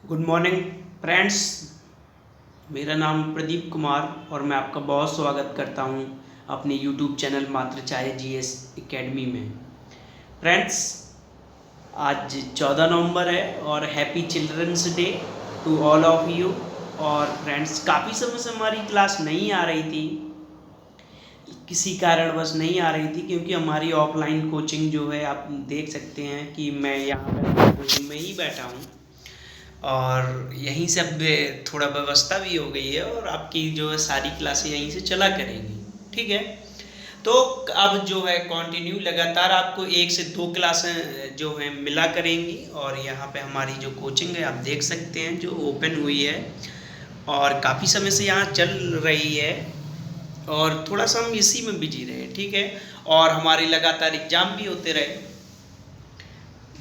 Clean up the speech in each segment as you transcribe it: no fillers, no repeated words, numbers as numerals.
Good morning friends. मेरा नाम प्रदीप कुमार और मैं आपका बहुत स्वागत करता हूं अपने YouTube channel Matrichhaya GS academy में। फ्रेंड्स, आज 14 नवंबर है और happy children's day to all of you. और फ्रेंड्स, काफ़ी समय से हमारी क्लास नहीं आ रही थी, किसी कारणवश नहीं आ रही थी, क्योंकि हमारी ऑफलाइन कोचिंग जो है आप देख सकते हैं कि मैं यहाँ पर कोचिंग में ही बैठा हूँ और यहीं से अब थोड़ा व्यवस्था भी हो गई है और आपकी जो है सारी क्लासें यहीं से चला करेंगी। ठीक है, तो अब जो है कंटिन्यू लगातार आपको 1 से 2 क्लासें जो है मिला करेंगी। और यहाँ पे हमारी जो कोचिंग है आप देख सकते हैं जो ओपन हुई है और काफ़ी समय से यहाँ चल रही है और थोड़ा सा हम इसी में बिजी रहे। ठीक है, और हमारी लगातार एग्ज़ाम भी होते रहे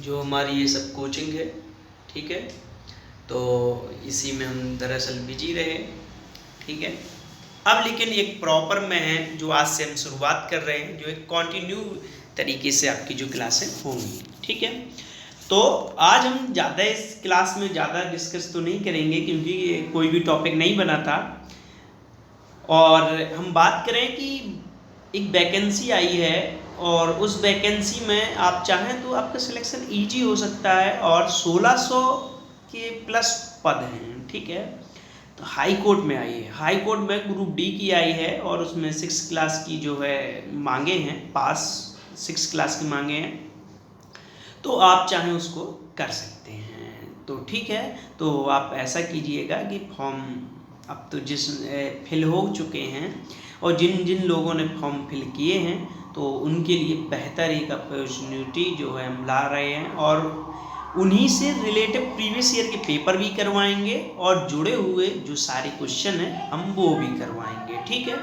जो हमारी ये सब कोचिंग है। ठीक है, तो इसी में हम दरअसल बिजी रहे। ठीक है, अब लेकिन एक प्रॉपर में है जो आज से हम शुरुआत कर रहे हैं, जो एक कंटिन्यू तरीके से आपकी जो क्लासें होंगी। ठीक है, तो आज हम ज़्यादा इस क्लास में ज़्यादा डिस्कस तो नहीं करेंगे क्योंकि कोई भी टॉपिक नहीं बना था। और हम बात करें कि एक वैकेंसी आई है और उस वैकेंसी में आप चाहें तो आपका सिलेक्शन ईजी हो सकता है और 1600 के प्लस पद हैं। ठीक है, तो हाई कोर्ट में आई है, हाई कोर्ट में ग्रुप डी की आई है और उसमें 6 क्लास की जो है मांगे हैं, पास 6 क्लास की मांगे हैं, तो आप चाहें उसको कर सकते हैं। तो ठीक है, तो आप ऐसा कीजिएगा कि फॉर्म अब तो फिल हो चुके हैं और जिन जिन लोगों ने फॉर्म फिल किए हैं तो उनके लिए बेहतर एक अपॉर्चुनिटी जो है हम ला रहे हैं और उन्हीं से रिलेटेड प्रीवियस ईयर के पेपर भी करवाएंगे और जुड़े हुए जो सारे क्वेश्चन हैं हम वो भी करवाएंगे। ठीक है,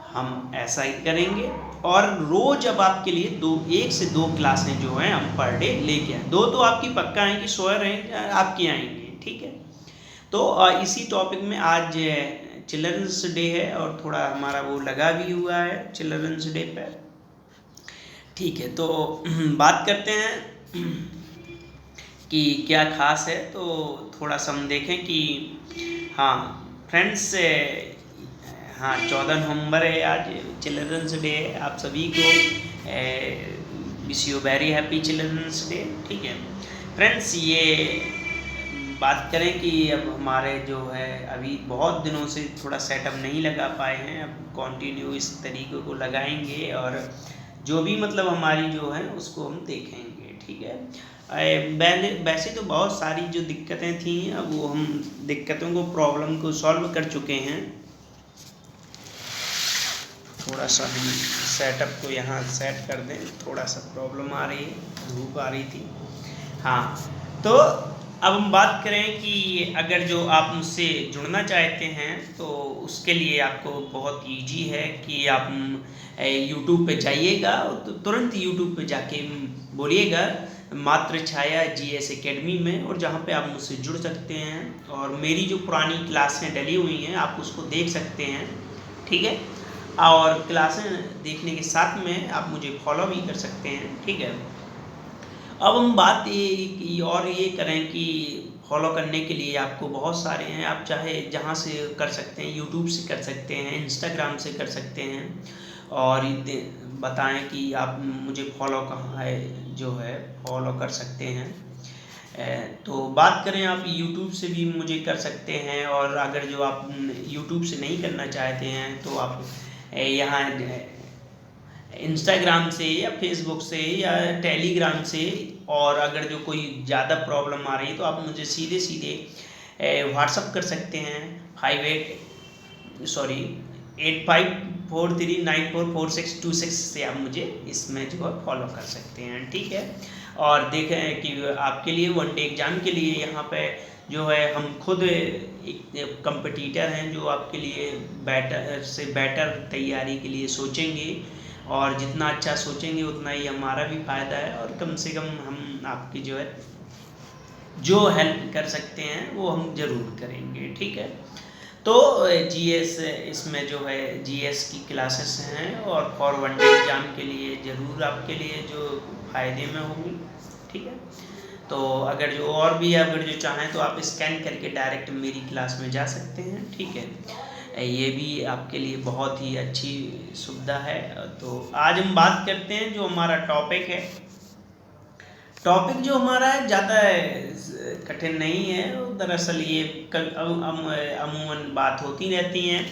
हम ऐसा ही करेंगे और रोज अब आपके लिए 1 से 2 क्लासें जो हैं हम पर डे लेके आए। 2 तो आपकी पक्का आएंगी, 100 आपकी आएंगी। ठीक है, तो इसी टॉपिक में आज चिल्ड्रंस डे है और थोड़ा हमारा वो लगा भी हुआ है चिल्ड्रंस डे पर। ठीक है, तो बात करते हैं कि क्या खास है, तो थोड़ा सा हम देखें कि हाँ फ्रेंड्स, हाँ 14 नवंबर है, आज चिल्ड्रंस डे है। आप सभी को wish you very happy children's day. ठीक है फ्रेंड्स, ये बात करें कि अब हमारे जो है अभी बहुत दिनों से थोड़ा सेटअप नहीं लगा पाए हैं, अब कंटिन्यू इस तरीके को लगाएंगे और जो भी मतलब हमारी जो है उसको हम देखेंगे। ठीक है, वैसे तो बहुत सारी जो दिक्कतें थी अब वो हम दिक्कतों को प्रॉब्लम को सॉल्व कर चुके हैं। थोड़ा सा हम सेटअप को यहाँ सेट कर दें, थोड़ा सा प्रॉब्लम आ रही है, धूप आ रही थी। हाँ, तो अब हम बात करें कि अगर जो आप मुझसे जुड़ना चाहते हैं तो उसके लिए आपको बहुत इजी है कि आप यूट्यूब पे जाइएगा तो तुरंत यूट्यूब पे जाके बोलिएगा मातृछाया जीएस एकेडमी में, और जहाँ पे आप मुझसे जुड़ सकते हैं और मेरी जो पुरानी क्लासें डली हुई हैं आप उसको देख सकते हैं। ठीक है, और क्लासें देखने के साथ में आप मुझे फॉलो भी कर सकते हैं। ठीक है, अब हम बात ये करें कि फॉलो करने के लिए आपको बहुत सारे हैं, आप चाहे जहाँ से कर सकते हैं, यूट्यूब से कर सकते हैं, इंस्टाग्राम से कर सकते हैं और बताएं कि आप मुझे फॉलो कहाँ है जो है फॉलो कर सकते हैं। तो बात करें आप यूट्यूब से भी मुझे कर सकते हैं, और अगर जो आप यूट्यूब से नहीं करना चाहते हैं तो आप यहाँ इंस्टाग्राम से या फेसबुक से या टेलीग्राम से, और अगर जो कोई ज़्यादा प्रॉब्लम आ रही है तो आप मुझे सीधे व्हाट्सअप कर सकते हैं 8543944626 से आप मुझे इसमें जो है फॉलो कर सकते हैं। ठीक है, और देखें कि आपके लिए 1 डे एग्ज़ाम के लिए यहाँ पे जो है हम खुद एक कंपटीटर हैं जो आपके लिए बेटर से बेटर तैयारी के लिए सोचेंगे, और जितना अच्छा सोचेंगे उतना ही हमारा भी फ़ायदा है और कम से कम हम आपकी जो है जो हेल्प कर सकते हैं वो हम ज़रूर करेंगे। ठीक है, तो जीएस इसमें जो है जीएस की क्लासेस हैं और फॉर 1 डे एग्ज़ाम के लिए ज़रूर आपके लिए जो फ़ायदे में होंगी। ठीक है, तो अगर जो और भी अगर जो चाहें तो आप स्कैन करके डायरेक्ट मेरी क्लास में जा सकते हैं, ठीक है। ये भी आपके लिए बहुत ही अच्छी सुविधा है। तो आज हम बात करते हैं, जो हमारा टॉपिक है, टॉपिक जो हमारा है ज़्यादा कठिन नहीं है। दरअसल ये अमूमन बात होती रहती हैं।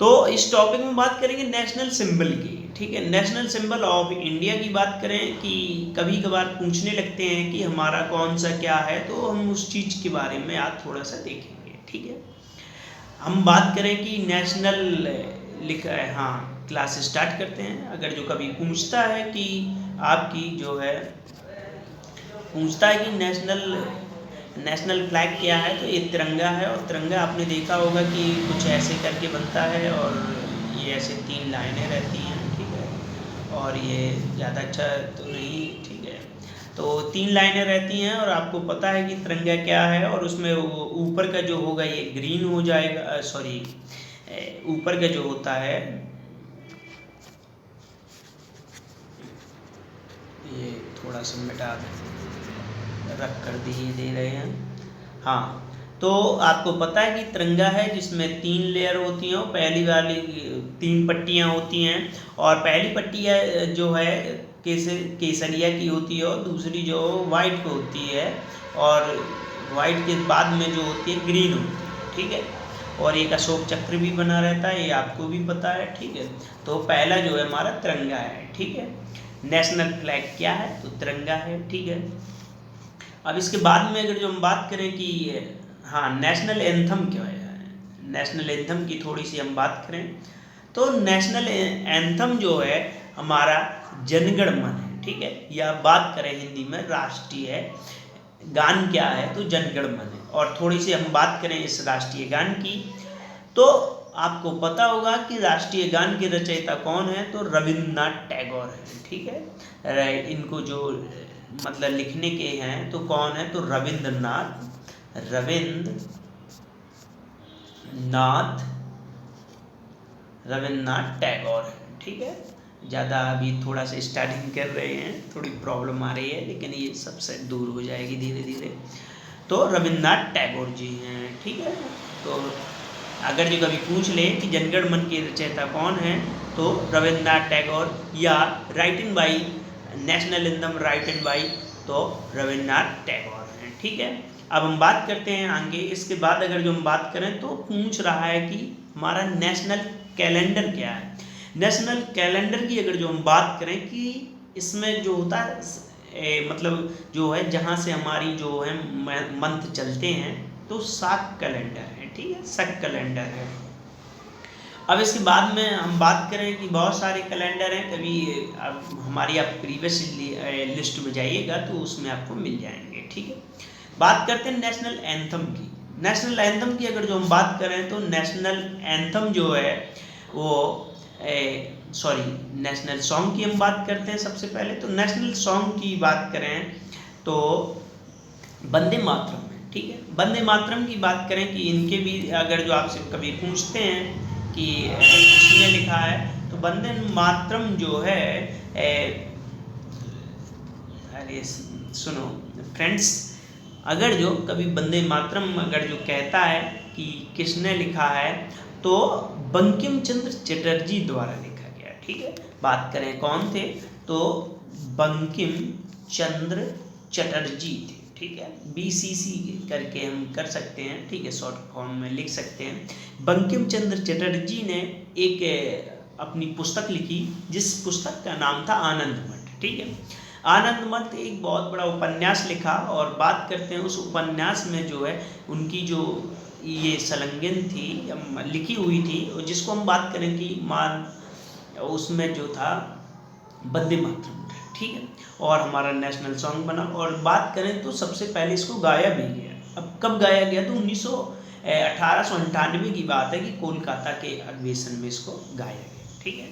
तो इस टॉपिक में बात करेंगे नेशनल सिंबल की, ठीक है। नेशनल सिंबल ऑफ इंडिया की बात करें कि कभी कभार पूछने लगते हैं कि हमारा कौन सा क्या है, तो हम उस चीज़ के बारे में आज थोड़ा सा देखेंगे, ठीक है। हम बात करें कि नेशनल लिखा है, हाँ, क्लास स्टार्ट करते हैं। अगर जो कभी पूछता है कि आपकी जो है पूछता है कि नेशनल फ्लैग क्या है, तो ये तिरंगा है। और तिरंगा आपने देखा होगा कि कुछ ऐसे करके बनता है और ये ऐसे 3 लाइनें रहती हैं, ठीक है। और ये ज़्यादा अच्छा तो नहीं, ठीक है। तो 3 लाइनें रहती हैं और आपको पता है कि तिरंगा क्या है। और उसमें ऊपर का जो होगा ये ग्रीन हो जाएगा, सॉरी, ऊपर का जो होता है ये थोड़ा सा मिटा रख कर दे रहे हैं, हाँ। तो आपको पता है कि तिरंगा है जिसमें 3 लेयर होती हैं और पहली वाली 3 पट्टियाँ होती हैं। और पहली पट्टी जो है केसरिया की होती है और दूसरी जो वाइट को होती है, और वाइट के बाद में जो होती है ग्रीन होती है, ठीक है। और एक अशोक चक्र भी बना रहता है, ये आपको भी पता है, ठीक है। तो पहला जो है हमारा तिरंगा है, ठीक है। नेशनल फ्लैग क्या है, तो तिरंगा है, ठीक है। अब इसके बाद में अगर जो हम बात करें कि हाँ, नेशनल एंथम क्या है, नेशनल एंथम की थोड़ी सी हम बात करें, तो नेशनल एंथम जो है हमारा जनगण मन है, ठीक है। या बात करें हिंदी में राष्ट्रीय गान क्या है, तो जनगण मन है। और थोड़ी सी हम बात करें इस राष्ट्रीय गान की, तो आपको पता होगा कि राष्ट्रीय गान के रचयिता कौन है, तो रविन्द्रनाथ टैगोर है, ठीक है। इनको जो मतलब लिखने के हैं तो कौन है, तो रविन्द्रनाथ टैगोर है, ठीक है। ज़्यादा अभी थोड़ा सा स्टार्टिंग कर रहे हैं, थोड़ी प्रॉब्लम आ रही है, लेकिन ये सबसे दूर हो जाएगी धीरे धीरे। तो रविन्द्रनाथ टैगोर जी हैं, ठीक है। तो अगर जो कभी पूछ ले कि जनगण मन के रचयिता कौन है, तो रविन्द्रनाथ टैगोर, या written by national anthem written by, तो रविन्द्रनाथ टैगोर हैं, ठीक है। अब हम बात करते हैं आगे। इसके बाद अगर जो हम बात करें तो पूछ रहा है कि हमारा नेशनल कैलेंडर क्या है। नेशनल कैलेंडर की अगर जो हम बात करें कि इसमें जो होता है मतलब जो है जहाँ से हमारी जो है मंथ चलते हैं, तो शाक कैलेंडर है, ठीक है, शक कैलेंडर है। अब इसके बाद में हम बात करें कि बहुत सारे कैलेंडर हैं, कभी हमारी आप प्रीवियस लिस्ट में जाइएगा तो उसमें आपको मिल जाएंगे, ठीक है। बात करते हैं नेशनल एंथम की। नेशनल एंथम की अगर जो हम बात करें तो नेशनल एंथम जो है वो नेशनल सॉन्ग की हम बात करते हैं सबसे पहले। तो नेशनल सॉन्ग की बात करें तो वंदे मातरम है, ठीक है। वंदे मातरम की बात करें कि इनके भी अगर जो आपसे कभी पूछते हैं कि किसने लिखा है, तो वंदे मातरम जो है अरे सुनो फ्रेंड्स, अगर जो कभी वंदे मातरम अगर जो कहता है कि किसने लिखा है, तो बंकिम चंद्र चटर्जी द्वारा लिखा गया, ठीक है। बात करें कौन थे, तो बंकिम चंद्र चटर्जी थे, ठीक है। BCC करके हम कर सकते हैं, ठीक है, शॉर्ट फॉर्म में लिख सकते हैं। बंकिम चंद्र चटर्जी ने एक अपनी पुस्तक लिखी, जिस पुस्तक का नाम था आनंद मठ, ठीक है। आनंद मठ एक बहुत बड़ा उपन्यास लिखा, और बात करते हैं उस उपन्यास में जो है उनकी जो ये संलग्न थी लिखी हुई थी, जिसको हम बात करें कि उसमें जो था वंदे मातरम, ठीक है। और हमारा नेशनल सॉन्ग बना। और बात करें तो सबसे पहले इसको गाया भी गया। अब कब गाया गया, तो 1898 की बात है कि कोलकाता के अधिवेशन में इसको गाया गया, ठीक है।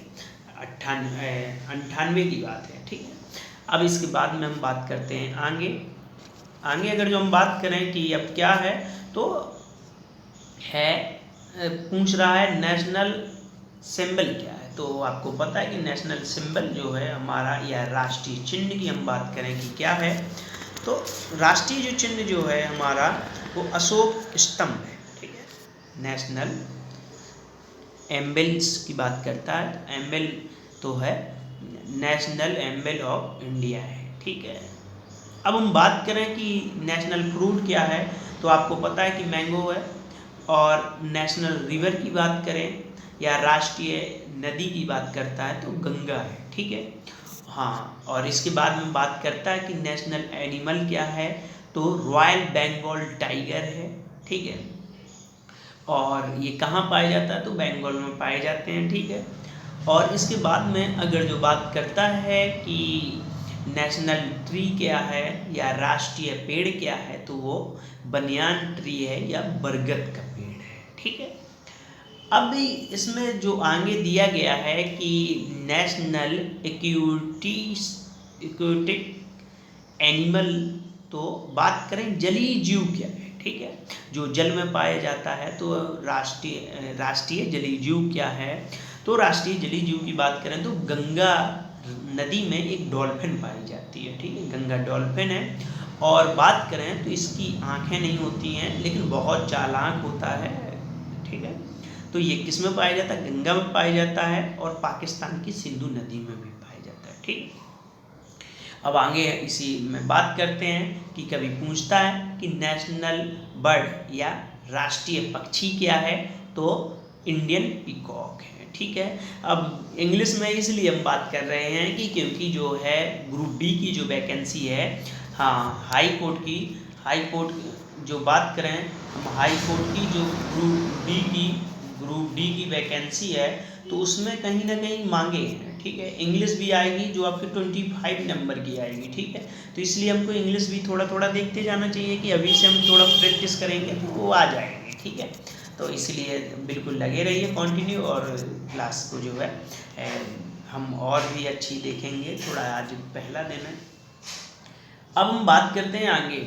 98 की बात है, ठीक है। अब इसके बाद में हम बात करते हैं आगे अगर जो हम बात करें कि अब क्या है, तो है पूछ रहा है नेशनल सिंबल क्या है। तो आपको पता है कि नेशनल सिंबल जो है हमारा, या राष्ट्रीय चिन्ह की हम बात करें कि क्या है, तो राष्ट्रीय जो चिन्ह जो है हमारा वो अशोक स्तंभ है, ठीक है। नेशनल एम्बल्स की बात करता है, एम्बल तो है नेशनल एम्बल ऑफ इंडिया है, ठीक है। अब हम बात करें कि नेशनल फ्रूट क्या है, तो आपको पता है कि मैंगो है। और नेशनल रिवर की बात करें या राष्ट्रीय नदी की बात करता है तो गंगा है, ठीक है। हाँ, और इसके बाद में बात करता है कि नेशनल एनिमल क्या है, तो रॉयल बंगाल टाइगर है, ठीक है। और ये कहाँ पाया जाता है, तो बंगाल में पाए जाते हैं, ठीक है। और इसके बाद में अगर जो बात करता है कि नेशनल ट्री क्या है या राष्ट्रीय पेड़ क्या है, तो वो बनियान ट्री है या बरगद का पेड़ है, ठीक है। अब इसमें जो आगे दिया गया है कि नेशनल एक्वेटिक एनिमल, तो बात करें जलीय जीव क्या है, ठीक है। जो जल में पाया जाता है तो राष्ट्रीय जलीय जीव क्या है, तो राष्ट्रीय जलीय जीव की बात करें तो गंगा नदी में एक डॉल्फिन पाई जाती है, ठीक है, गंगा डॉल्फिन है। और बात करें तो इसकी आंखें नहीं होती हैं लेकिन बहुत चालाक होता है, ठीक है। तो ये किस में पाया जाता है, गंगा में पाया जाता है और पाकिस्तान की सिंधु नदी में भी पाया जाता है, ठीक। अब आगे इसी में बात करते हैं कि कभी पूछता है कि नेशनल बर्ड या राष्ट्रीय पक्षी क्या है, तो इंडियन पीकॉक है, ठीक है। अब इंग्लिश में इसलिए हम बात कर रहे हैं कि क्योंकि जो है ग्रुप डी की जो वैकेंसी है, हाँ, हाई कोर्ट जो बात करें हम, हाई कोर्ट की जो ग्रुप डी की वैकेंसी है, तो उसमें कहीं ना कहीं मांगे हैं, ठीक है। इंग्लिश भी आएगी जो आपके 25 नंबर की आएगी, ठीक है। तो इसलिए हमको इंग्लिश भी थोड़ा थोड़ा देखते जाना चाहिए कि अभी से हम थोड़ा प्रैक्टिस करेंगे तो वो आ जाएंगे, ठीक है। तो इसलिए बिल्कुल लगे रहिए कंटिन्यू, और क्लास को जो है हम और भी अच्छी देखेंगे। थोड़ा आज पहला दिन है। अब हम बात करते हैं आगे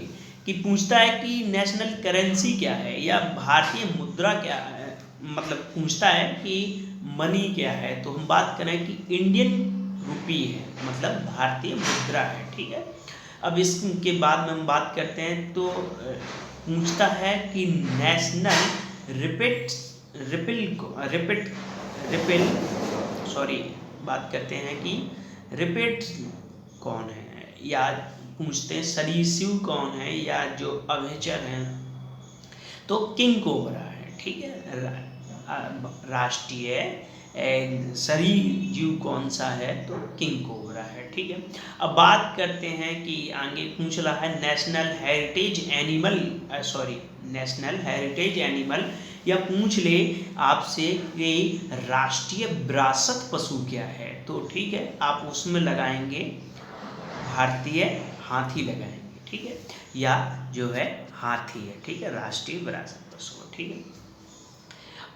कि पूछता है कि नेशनल करेंसी क्या है या भारतीय मुद्रा क्या है, मतलब पूछता है कि मनी क्या है, तो हम बात करें कि इंडियन रुपी है, मतलब भारतीय मुद्रा है, ठीक है। अब इसके बाद में हम बात करते हैं तो पूछता है कि नेशनल बात करते हैं कि रिपिट कौन है, या पूछते हैं सरीसृप कौन है या जो अभयचर हैं, तो किंग कोबरा है, ठीक है। राष्ट्रीय सरीसृप कौन सा है, तो किंग कोबरा है, ठीक है। अब बात करते हैं कि आगे पूछ रहा है नेशनल हेरिटेज एनिमल, या पूछ ले आपसे कि राष्ट्रीय विरासत पशु क्या है, तो ठीक है, आप उसमें लगाएंगे भारतीय हाथी लगाएंगे, ठीक है, या जो है हाथी है, ठीक है, राष्ट्रीय विरासत पशु, ठीक है।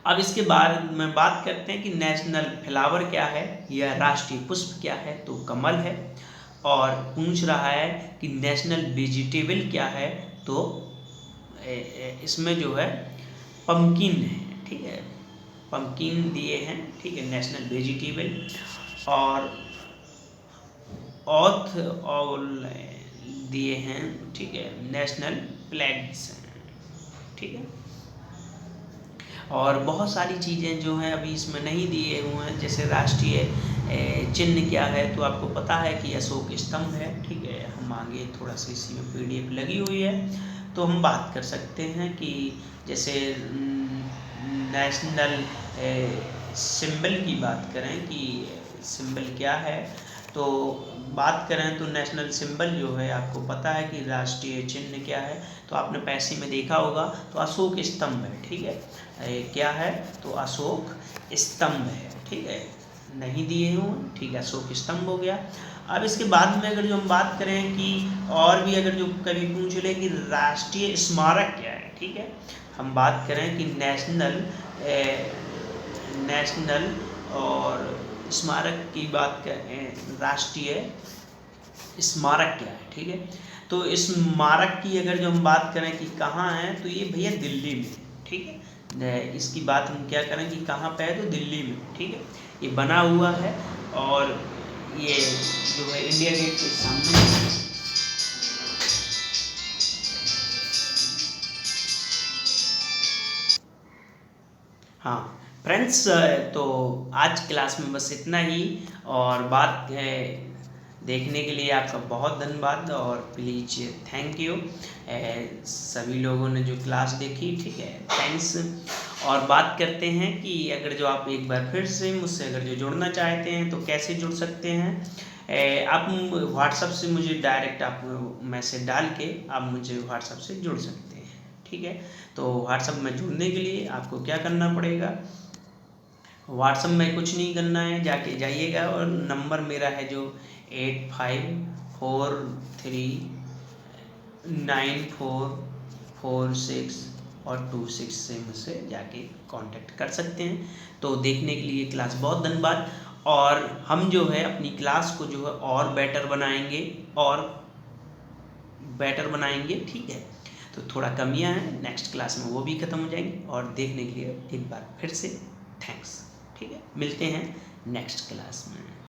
अब इसके बाद में बात करते हैं कि नेशनल फ्लावर क्या है या राष्ट्रीय पुष्प क्या है, तो कमल है। और पूछ रहा है कि नेशनल वेजिटेबल क्या है, तो इसमें जो है पम्पकिन है, ठीक है, पम्पकिन दिए हैं, ठीक है, नेशनल वेजिटेबल। और ऑथ ऑल दिए हैं, ठीक है, नेशनल फ्लैग्स हैं, ठीक है। और बहुत सारी चीज़ें जो हैं अभी इसमें नहीं दिए हुए हैं, जैसे राष्ट्रीय चिन्ह क्या है, तो आपको पता है कि अशोक स्तंभ है, ठीक है। हम आगे थोड़ा सा इसी में PDF लगी हुई है, तो हम बात कर सकते हैं कि जैसे नेशनल सिंबल की बात करें कि सिंबल क्या है, तो बात करें तो नेशनल सिंबल जो है आपको पता है कि राष्ट्रीय चिन्ह क्या है, तो आपने पैसे में देखा होगा, तो अशोक स्तंभ है, ठीक है। क्या है, तो अशोक स्तंभ है, ठीक है, नहीं दिए हूँ, ठीक है, अशोक स्तंभ हो गया। अब इसके बाद में अगर जो हम बात करें कि और भी अगर जो कभी पूछ ले कि राष्ट्रीय स्मारक क्या है, ठीक है, हम बात करें कि नेशनल और स्मारक की बात करें, राष्ट्रीय स्मारक क्या है, ठीक है। तो स्मारक की अगर जो हम बात करें कि कहाँ है, तो ये भैया दिल्ली में, ठीक है। इसकी बात हम क्या करें कि कहाँ पे है, तो दिल्ली में, ठीक है, ये बना हुआ है। और ये जो है इंडिया गेट के सामने, हाँ फ्रेंड्स, तो आज क्लास में बस इतना ही। और बात है देखने के लिए आपका बहुत धन्यवाद और प्लीज़ थैंक यू सभी लोगों ने जो क्लास देखी, ठीक है, थैंक्स। और बात करते हैं कि अगर जो आप एक बार फिर से मुझसे अगर जो जुड़ना चाहते हैं तो कैसे जुड़ सकते हैं। आप व्हाट्सएप से मुझे डायरेक्ट आप मैसेज डाल के आप मुझे व्हाट्सएप से जुड़ सकते हैं, ठीक है। तो व्हाट्सएप में जुड़ने के लिए आपको क्या करना पड़ेगा, व्हाट्सएप में कुछ नहीं करना है, जाके जाइएगा और नंबर मेरा है जो 85439446 और 26 से मुझसे जाके कांटेक्ट कर सकते हैं। तो देखने के लिए क्लास बहुत धन्यवाद। और हम जो है अपनी क्लास को जो है और बेटर बनाएंगे, ठीक है। तो थोड़ा कमियां हैं, नेक्स्ट क्लास में वो भी ख़त्म हो जाएंगी। और देखने के लिए एक बार फिर से थैंक्स, ठीक है। मिलते हैं नेक्स्ट क्लास में।